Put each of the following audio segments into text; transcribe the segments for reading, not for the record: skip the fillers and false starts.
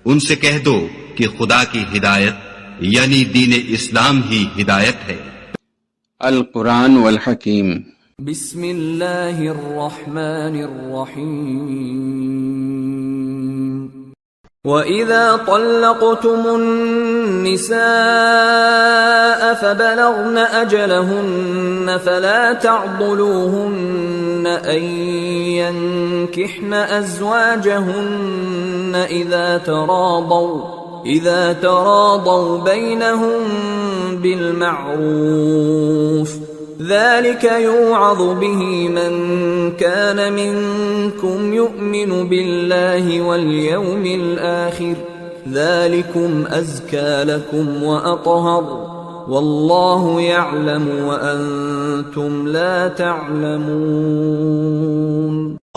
ان سے کہہ دو کہ خدا کی ہدایت یعنی دین اسلام ہی ہدایت ہے۔ القرآن والحکیم۔ بسم اللہ الرحمن الرحیم۔ وَإِذَا طَلَّقْتُمُ النِّسَاءَ فَبَلَغْنَ أَجَلَهُنَّ فَلَا تَعْضُلُوهُنَّ أَن يَنكِحْنَ أَزْوَاجَهُنَّ إِذَا تَرَاضَوْا بَيْنَهُم بِالْمَعْرُوفِ ذَلِكَ يُوعَظُ بِهِ مَن كَانَ مِنكُمْ يُؤْمِنُ بِاللَّهِ وَالْيَوْمِ الْآخِرِ ذَلِكُمْ أَزْكَى لَكُمْ وَأَطْهَرُ وَاللَّهُ يَعْلَمُ وَأَنْتُمْ لَا تَعْلَمُونَ۔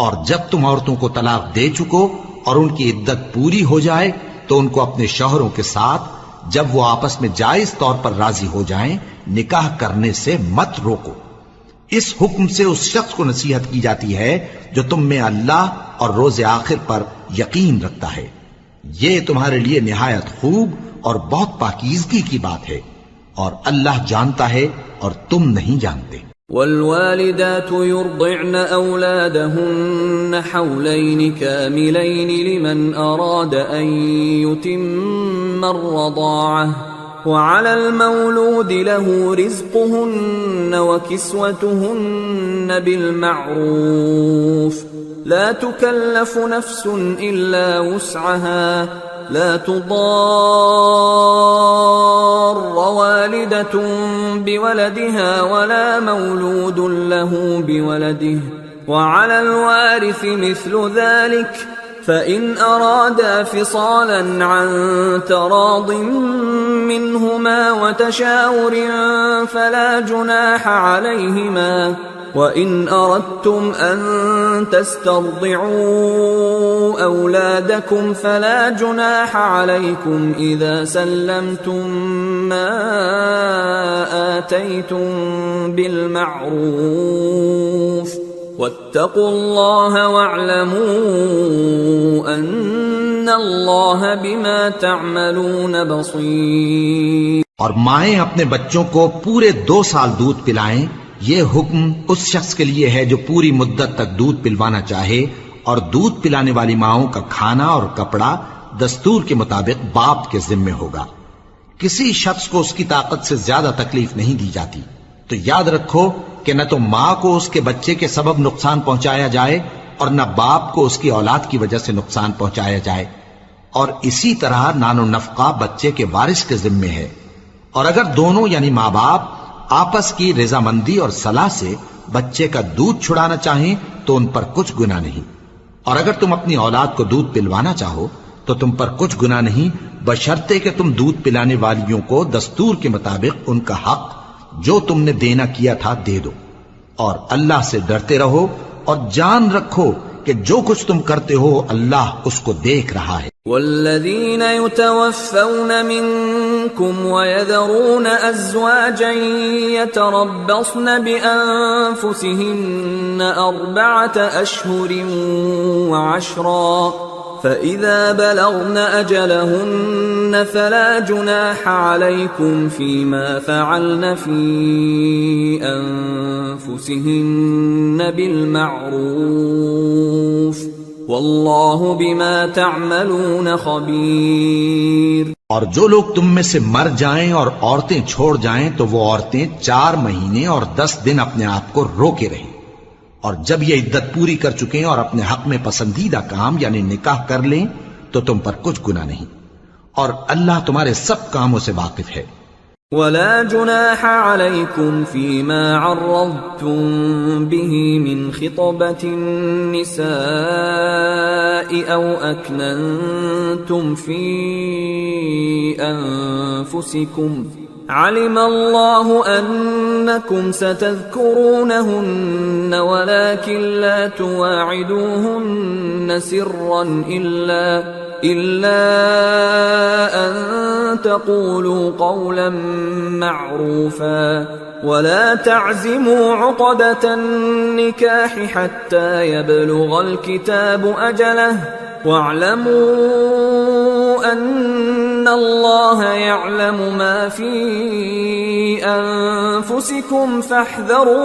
اور جب تم عورتوں کو طلاق دے چکو اور ان کی عدت پوری ہو جائے تو ان کو اپنے شوہروں کے ساتھ جب وہ آپس میں جائز طور پر راضی ہو جائیں نکاح کرنے سے مت روکو۔ اس حکم سے اس شخص کو نصیحت کی جاتی ہے جو تم میں اللہ اور روز آخر پر یقین رکھتا ہے، یہ تمہارے لیے نہایت خوب اور بہت پاکیزگی کی بات ہے، اور اللہ جانتا ہے اور تم نہیں جانتے۔ والوالدات يرضعن أولادهن حولين كاملين لمن أراد أن يتم الرضاعة وعلى المولود له رزقهن وكسوتهن بالمعروف لا تكلف نفس إلا وسعها لا تضار والدة بولدها ولا مولود له بولده وعلى الوارث مثل ذلك فإن أرادا فصالا عن تراض منهما وتشاور فلا جناح عليهما وَإِنْ أَرَدْتُمْ أَن تَسْتَرْضِعُوا أَوْلَادَكُمْ فَلَا جُنَاحَ عَلَيْكُمْ إِذَا سَلَّمْتُم مَّا آتَيْتُم بِالْمَعْرُوفِ وَاتَّقُوا اللَّهَ وَاعْلَمُوا أَنَّ اللَّهَ بِمَا تَعْمَلُونَ بَصِيرٌ۔ اور مائیں اپنے بچوں کو پورے 2 سال دودھ پلائیں، یہ حکم اس شخص کے لیے ہے جو پوری مدت تک دودھ پلوانا چاہے، اور دودھ پلانے والی ماؤں کا کھانا اور کپڑا دستور کے مطابق باپ کے ذمے ہوگا۔ کسی شخص کو اس کی طاقت سے زیادہ تکلیف نہیں دی جاتی، تو یاد رکھو کہ نہ تو ماں کو اس کے بچے کے سبب نقصان پہنچایا جائے اور نہ باپ کو اس کی اولاد کی وجہ سے نقصان پہنچایا جائے، اور اسی طرح نان و نفقہ بچے کے وارث کے ذمے ہے۔ اور اگر دونوں یعنی ماں باپ آپس کی رضامندی اور صلاح سے بچے کا دودھ چھڑانا چاہیں تو ان پر کچھ گناہ نہیں، اور اگر تم اپنی اولاد کو دودھ پلوانا چاہو تو تم پر کچھ گناہ نہیں، بشرطے کہ تم دودھ پلانے والیوں کو دستور کے مطابق ان کا حق جو تم نے دینا کیا تھا دے دو، اور اللہ سے ڈرتے رہو اور جان رکھو کہ جو کچھ تم کرتے ہو اللہ اس کو دیکھ رہا ہے۔ والذین یتوفون منکم ویذرون ازواجا یتربصن بانفسهن 4 اشہر وعشرا فإذا بلغن أجلهن فلا جناح عليكم فيما فعلن في أنفسهن بالمعروف والله بما تعملون خبير۔ اور جو لوگ تم میں سے مر جائیں اور عورتیں چھوڑ جائیں تو وہ عورتیں 4 مہینے اور 10 دن اپنے آپ کو روکے رہیں، اور جب یہ عدت پوری کر چکیں اور اپنے حق میں پسندیدہ کام یعنی نکاح کر لیں تو تم پر کچھ گناہ نہیں، اور اللہ تمہارے سب کاموں سے واقف ہے۔ ولا جناح عليكم فيما عرضتم به من خطبة النساء أو أكننتم في أنفسكم علم الله أنكم ستذكرونهن ولكن لا تواعدوهن سرا إلا أن تقولوا قولا معروفا ولا تعزموا عقدة النكاح حتى يبلغ الكتاب أجله واعلموا اللہ یعلم ما فی انفسکم فاحذروه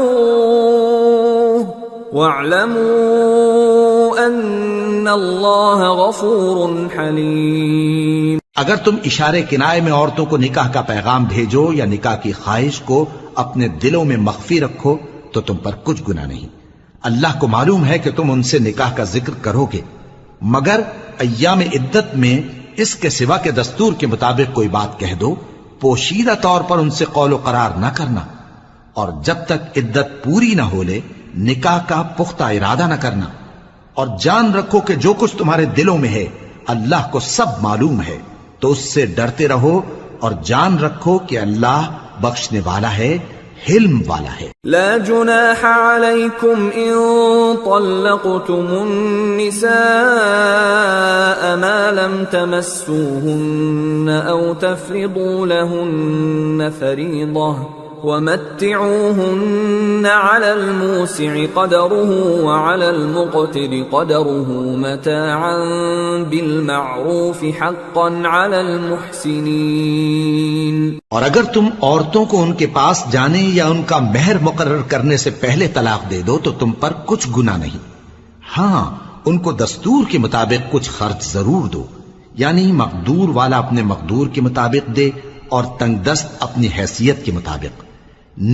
واعلموا ان اللہ غفور حلیم۔ اگر تم اشارے کنائے میں عورتوں کو نکاح کا پیغام بھیجو یا نکاح کی خواہش کو اپنے دلوں میں مخفی رکھو تو تم پر کچھ گناہ نہیں۔ اللہ کو معلوم ہے کہ تم ان سے نکاح کا ذکر کرو گے، مگر ایام عدت میں اس کے سوا کے دستور کے مطابق کوئی بات کہہ دو، پوشیدہ طور پر ان سے قول و قرار نہ کرنا، اور جب تک عدت پوری نہ ہو لے نکاح کا پختہ ارادہ نہ کرنا، اور جان رکھو کہ جو کچھ تمہارے دلوں میں ہے اللہ کو سب معلوم ہے، تو اس سے ڈرتے رہو اور جان رکھو کہ اللہ بخشنے والا ہے، حلم والا ہے۔ لا جناح عليكم إن طلقتم النساء ما لم تمسوهن أو تفرضوا لهن فريضة ومتعوهن على الموسع قدره وعلى المقتر قدره متاعا بالمعروف حقا على المحسنين۔ اور اگر تم عورتوں کو ان کے پاس جانے یا ان کا مہر مقرر کرنے سے پہلے طلاق دے دو تو تم پر کچھ گناہ نہیں، ہاں ان کو دستور کے مطابق کچھ خرچ ضرور دو، یعنی مقدور والا اپنے مقدور کے مطابق دے اور تنگ دست اپنی حیثیت کے مطابق۔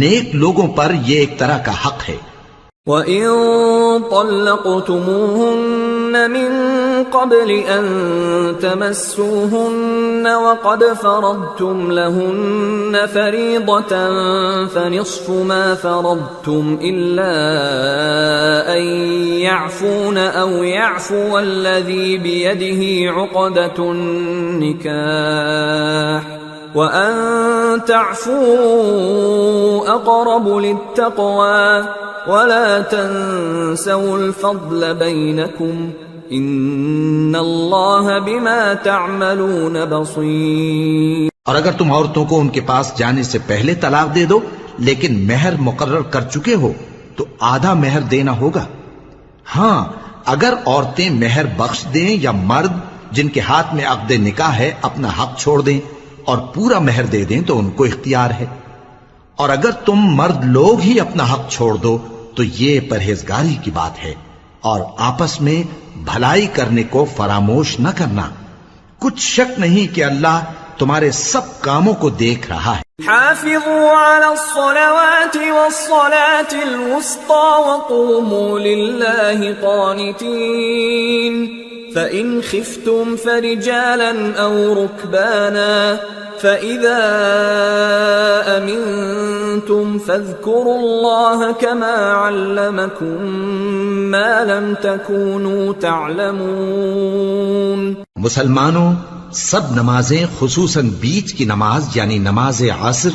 نیک لوگوں پر یہ ایک طرح کا حق ہے۔ وَإِن طَلَّقْتُمُوهُنَّ مِن قَبْلِ أَن تَمَسُّوهُنَّ وَقَدْ فَرَضْتُمْ لَهُنَّ فَرِيضَةً فَنِصْفُ مَا فَرَضْتُمْ إِلَّا أَن يَعْفُونَ أَوْ يَعْفُوَ الَّذِي بِيَدِهِ عُقْدَةُ النِّكَاحِ وَأَن تَعْفُوا أَقْرَبُ لِلتَّقْوَى وَلَا تَنسَوُا الْفَضْلَ بَيْنَكُمْ إِنَّ اللَّهَ بِمَا تَعْمَلُونَ بَصِيرٌ۔ اور اگر تم عورتوں کو ان کے پاس جانے سے پہلے طلاق دے دو لیکن مہر مقرر کر چکے ہو تو آدھا مہر دینا ہوگا۔ ہاں اگر عورتیں مہر بخش دیں یا مرد جن کے ہاتھ میں عقد نکاح ہے اپنا حق چھوڑ دیں اور پورا مہر دے دیں تو ان کو اختیار ہے، اور اگر تم مرد لوگ ہی اپنا حق چھوڑ دو تو یہ پرہیزگاری کی بات ہے، اور آپس میں بھلائی کرنے کو فراموش نہ کرنا، کچھ شک نہیں کہ اللہ تمہارے سب کاموں کو دیکھ رہا ہے۔ حافظوا على الصلوات والصلاة الوسطى وقوموا لله قانتين فإن خفتم فرجالا أو ركبانا فإذا أمنتم فاذكروا الله كما علمكم ما لم تكونوا تعلمون۔ مسلمانوں سب نمازیں خصوصاً بیچ کی نماز یعنی نماز عصر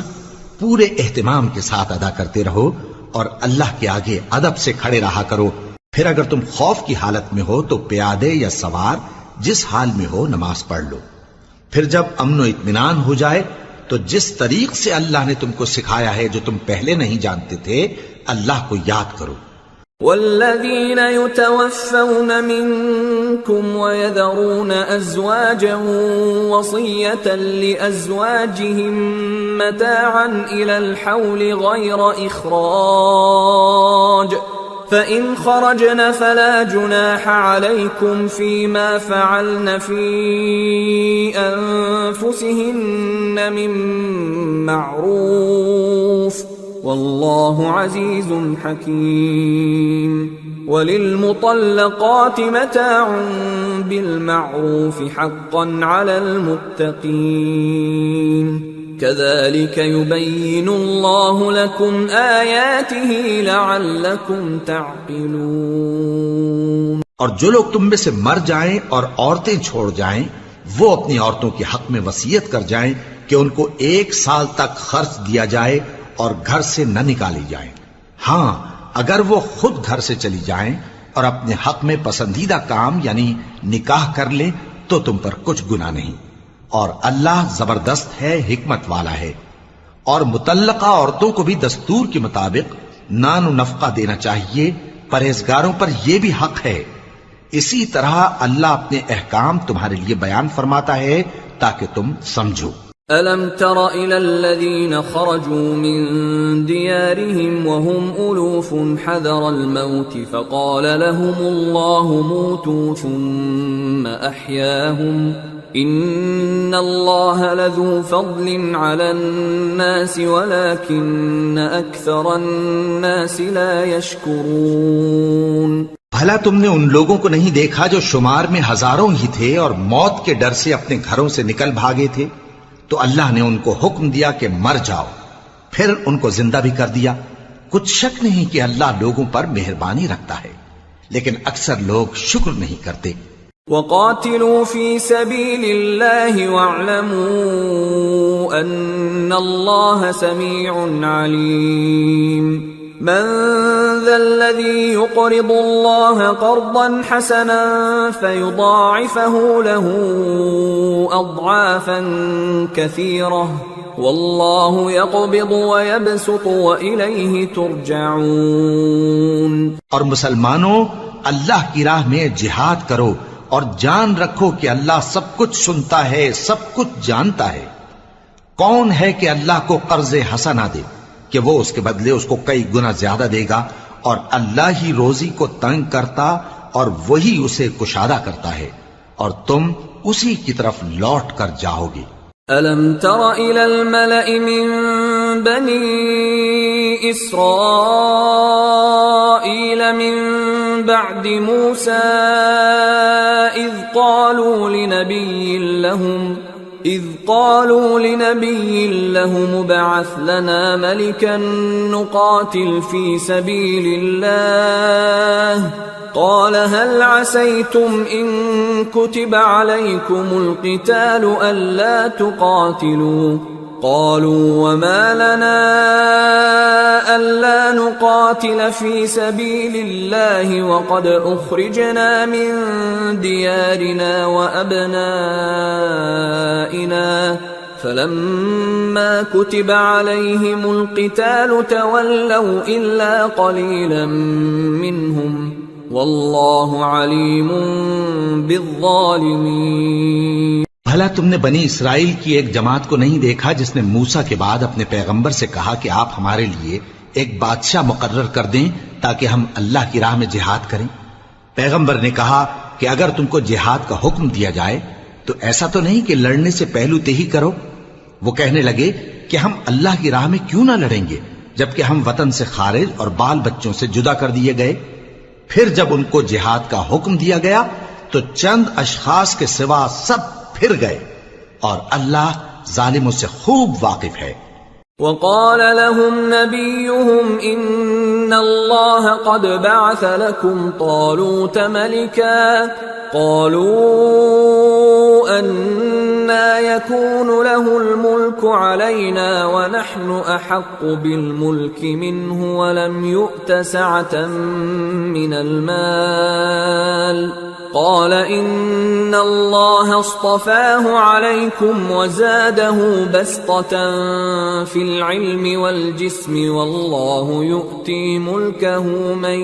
پورے اہتمام کے ساتھ ادا کرتے رہو اور اللہ کے آگے ادب سے کھڑے رہا کرو۔ پھر اگر تم خوف کی حالت میں ہو تو پیادے یا سوار جس حال میں ہو نماز پڑھ لو۔ پھر جب امن و اطمینان ہو جائے تو جس طریق سے اللہ نے تم کو سکھایا ہے جو تم پہلے نہیں جانتے تھے اللہ کو یاد کرو۔ والذين يتوفون منكم ويذرون أزواجا وصية لأزواجهم متاعا إلى الحول غير إخراج فإن خرجن فلا جناح عليكم فيما فعلن في أنفسهن من معروف والله عزيز حكيم وللمطلقات متاع بالمعروف حقا على المتقين كذلك يبين الله لكم آياته لعلكم تعقلون۔ اور جو لوگ تم میں سے مر جائیں اور عورتیں چھوڑ جائیں وہ اپنی عورتوں کے حق میں وصیت کر جائیں کہ ان کو 1 سال تک خرچ دیا جائے اور گھر سے نہ نکالی جائیں۔ ہاں اگر وہ خود گھر سے چلی جائیں اور اپنے حق میں پسندیدہ کام یعنی نکاح کر لیں تو تم پر کچھ گناہ نہیں، اور اللہ زبردست ہے، حکمت والا ہے۔ اور مطلقہ عورتوں کو بھی دستور کے مطابق نان و نفقہ دینا چاہیے، پرہیزگاروں پر یہ بھی حق ہے۔ اسی طرح اللہ اپنے احکام تمہارے لیے بیان فرماتا ہے تاکہ تم سمجھو۔ ألم تر إلى الذين خرجوا من ديارهم وهم ألوف حذر الموت فقال لهم الله موتوا ثم أحياهم إن الله لذو فضل على الناس ولكن أكثر الناس لا يشكرون۔ بھلا تم نے ان لوگوں کو نہیں دیکھا جو شمار میں ہزاروں ہی تھے اور موت کے ڈر سے اپنے گھروں سے نکل بھاگے تھے؟ تو اللہ نے ان کو حکم دیا کہ مر جاؤ، پھر ان کو زندہ بھی کر دیا۔ کچھ شک نہیں کہ اللہ لوگوں پر مہربانی رکھتا ہے، لیکن اکثر لوگ شکر نہیں کرتے۔ وقاتلوا في سبيل الله واعلموا أن الله سميع عليم من ذا الذي يقرض الله قرضا حسنا فيضاعفه له أضعافا كثيرة والله يقبض ويبسط وإليه ترجعون۔ اور مسلمانوں، اللہ کی راہ میں جہاد کرو اور جان رکھو کہ اللہ سب کچھ سنتا ہے، سب کچھ جانتا ہے۔ کون ہے کہ اللہ کو قرض حسنہ دے کہ وہ اس کے بدلے اس کو کئی گنا زیادہ دے گا، اور اللہ ہی روزی کو تنگ کرتا اور وہی اسے کشادہ کرتا ہے، اور تم اسی کی طرف لوٹ کر جاؤ گے۔ أَلَمْ تَرَ إِلَى الْمَلَإِ مِنْ بَنِي إِسْرَائِيلَ مِنْ بَعْدِ مُوسَى إِذْ قَالُوا لِنَبِيٍّ لَهُمُ ابْعَثْ لَنَا مَلِكًا نُقَاتِلْ فِي سَبِيلِ اللَّهِ قال هل عسيتم إن كتب عليكم القتال ألا تقاتلوا قالوا وما لنا ألا نقاتل في سبيل الله وقد أخرجنا من ديارنا وأبنائنا فلما كتب عليهم القتال تولوا إلا قليلا منهم واللہ علیم بالظالمین۔ بھلا تم نے بنی اسرائیل کی ایک جماعت کو نہیں دیکھا جس نے موسیٰ کے بعد اپنے پیغمبر سے کہا کہ آپ ہمارے لیے ایک بادشاہ مقرر کر دیں تاکہ ہم اللہ کی راہ میں جہاد کریں؟ پیغمبر نے کہا کہ اگر تم کو جہاد کا حکم دیا جائے تو ایسا تو نہیں کہ لڑنے سے پہلو تہی کرو۔ وہ کہنے لگے کہ ہم اللہ کی راہ میں کیوں نہ لڑیں گے جبکہ ہم وطن سے خارج اور بال بچوں سے جدا کر دیے گئے۔ پھر جب ان کو جہاد کا حکم دیا گیا تو چند اشخاص کے سوا سب پھر گئے، اور اللہ ظالموں سے خوب واقف ہے۔ وقال لهم نبيهم إن الله قد بعث لكم طالوت ملكا قالوا أنا يكون له الملك علينا ونحن أحق بالملك منه ولم يؤت سعة من المال قال إن الله اصطفاه عليكم وزاده بسطة في العلم والجسم والله يؤتي ملكه من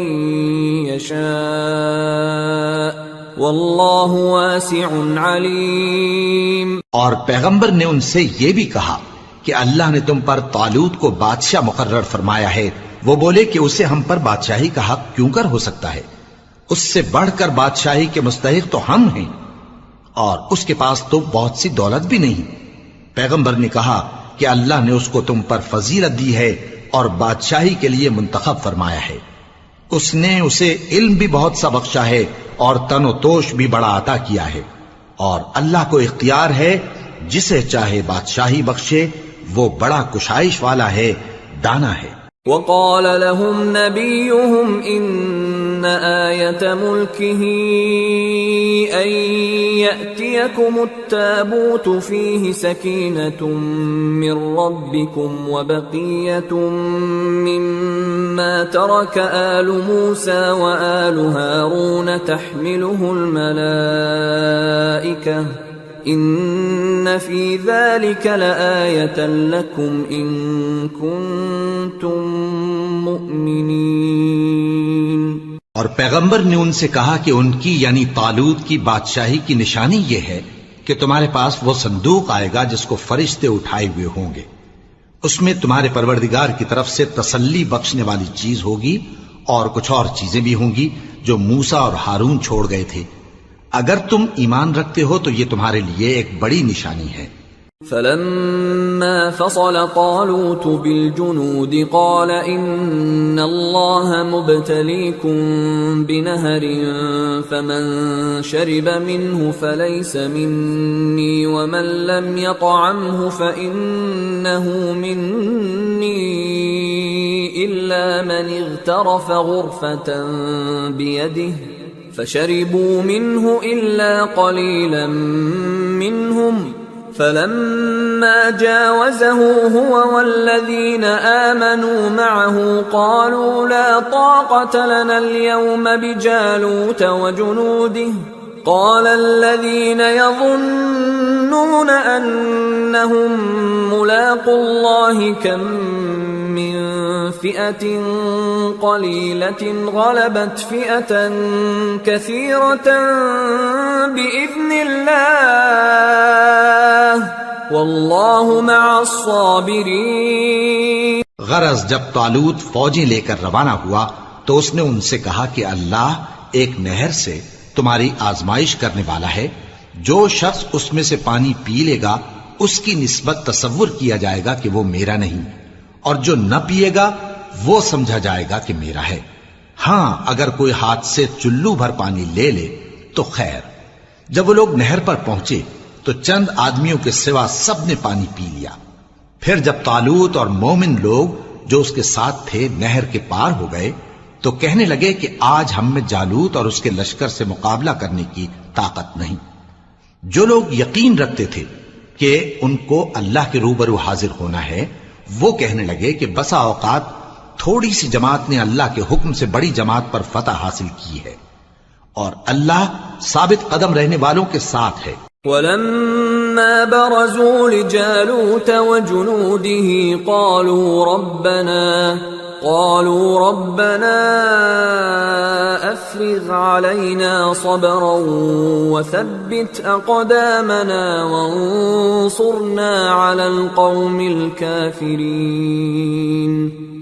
يشاء واللہ واسع علیم۔ اور پیغمبر نے ان سے یہ بھی کہا کہ اللہ نے تم پر طالوت کو بادشاہ مقرر فرمایا ہے۔ وہ بولے کہ اسے ہم پر بادشاہی کا حق کیوں کر ہو سکتا ہے؟ اس سے بڑھ کر بادشاہی کے مستحق تو ہم ہیں، اور اس کے پاس تو بہت سی دولت بھی نہیں۔ پیغمبر نے کہا کہ اللہ نے اس کو تم پر فضیلت دی ہے اور بادشاہی کے لیے منتخب فرمایا ہے۔ اس نے اسے علم بھی بہت سا بخشا ہے اور تن و توش بھی بڑا عطا کیا ہے، اور اللہ کو اختیار ہے جسے چاہے بادشاہی بخشے، وہ بڑا کشائش والا ہے، دانا ہے۔ وقال لهم نبيهم إن آية ملكه أن يأتيكم التابوت فيه سكينة من ربكم وبقية مما ترك آل موسى وآل هارون تحمله الملائكة ان فی ذلک لآیۃ لکم ان کنتم مؤمنین۔ اور پیغمبر نے ان سے کہا کہ ان کی یعنی طالوت کی بادشاہی کی نشانی یہ ہے کہ تمہارے پاس وہ صندوق آئے گا جس کو فرشتے اٹھائے ہوئے ہوں گے، اس میں تمہارے پروردگار کی طرف سے تسلی بخشنے والی چیز ہوگی اور کچھ اور چیزیں بھی ہوں گی جو موسیٰ اور ہارون چھوڑ گئے تھے۔ اگر تم ایمان رکھتے ہو تو یہ تمہارے لیے ایک بڑی نشانی ہے۔ فلما فصل طالوت بالجنود قال إن الله مبتليكم بنهر فمن شرب منه فليس مني ومن لم يطعمه فإنه مني إلا من اغترف غرفة بيده فشربوا منه إلا قليلا منهم فلما جاوزه هو والذين آمنوا معه قالوا لا طاقة لنا اليوم بجالوت وجنوده قال الذين يظنون أنهم ملاقو الله كم من فئة قليلة غلبت فئة كثيرة بإذن الله والله مع الصابرين۔ غرض جب طالوت فوجیں لے کر روانہ ہوا تو اس نے ان سے کہا کہ اللہ ایک نہر سے تمہاری آزمائش کرنے والا ہے، جو شخص اس میں سے پانی پی لے گا اس کی نسبت تصور کیا جائے گا کہ وہ میرا نہیں، اور جو نہ پیے گا وہ سمجھا جائے گا کہ میرا ہے۔ ہاں اگر کوئی ہاتھ سے چلو بھر پانی لے لے تو خیر۔ جب وہ لوگ نہر پر پہنچے تو چند آدمیوں کے سوا سب نے پانی پی لیا۔ پھر جب طالوت اور مومن لوگ جو اس کے ساتھ تھے نہر کے پار ہو گئے تو کہنے لگے کہ آج ہم میں جالوت اور اس کے لشکر سے مقابلہ کرنے کی طاقت نہیں۔ جو لوگ یقین رکھتے تھے کہ ان کو اللہ کے روبرو حاضر ہونا ہے وہ کہنے لگے کہ بسا اوقات تھوڑی سی جماعت نے اللہ کے حکم سے بڑی جماعت پر فتح حاصل کی ہے، اور اللہ ثابت قدم رہنے والوں کے ساتھ ہے۔ ولما برزوا لجالوت وجنوده قالوا ربنا افرغ علينا صبرا وثبت اقدامنا وانصرنا على القوم الكافرين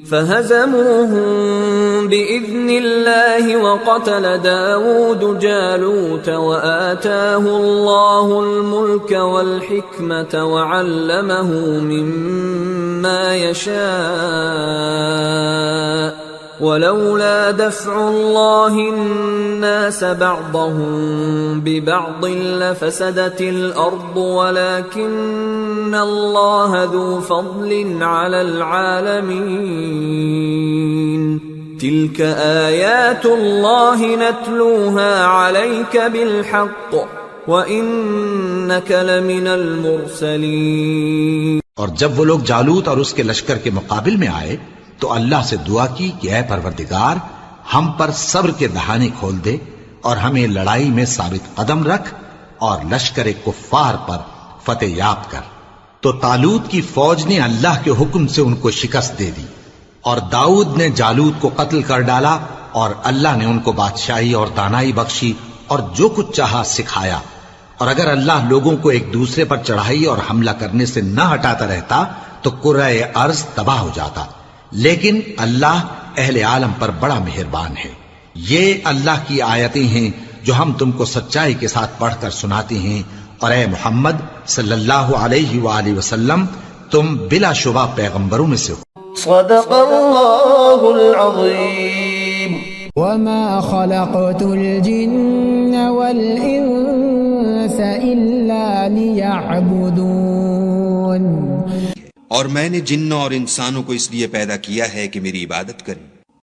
فهزموهم بإذن الله وقتل داود جالوت وآتاه الله الملك والحكمة وعلمه مما يشاء ولولا دفع الله الناس بعضهم ببعض لفسدت الأرض ولكن الله ذو فضل على العالمين تلك آيات الله نتلوها عليك بالحق وإنك لمن المرسلين۔ اور جب وہ لوگ جالوت اور اس کے لشکر کے مقابل میں آئے تو اللہ سے دعا کی کہ اے پروردگار ہم پر صبر کے دہانے کھول دے اور ہمیں لڑائی میں ثابت قدم رکھ اور لشکر کفار پر فتح یاب کر۔ تو طالوت کی فوج نے اللہ کے حکم سے ان کو شکست دے دی، اور داؤد نے جالوت کو قتل کر ڈالا، اور اللہ نے ان کو بادشاہی اور دانائی بخشی اور جو کچھ چاہا سکھایا۔ اور اگر اللہ لوگوں کو ایک دوسرے پر چڑھائی اور حملہ کرنے سے نہ ہٹاتا رہتا تو کرۂ ارض تباہ ہو جاتا، لیکن اللہ اہل عالم پر بڑا مہربان ہے۔ یہ اللہ کی آیتیں ہیں جو ہم تم کو سچائی کے ساتھ پڑھ کر سناتے ہیں، اور اے محمد صلی اللہ علیہ وآلہ وسلم تم بلا شبہ پیغمبروں میں سے ہو۔ صدق اللہ العظیم۔ وما خلقت الجن والانس الا ليعبدون۔ اور میں نے جنوں اور انسانوں کو اس لیے پیدا کیا ہے کہ میری عبادت کریں۔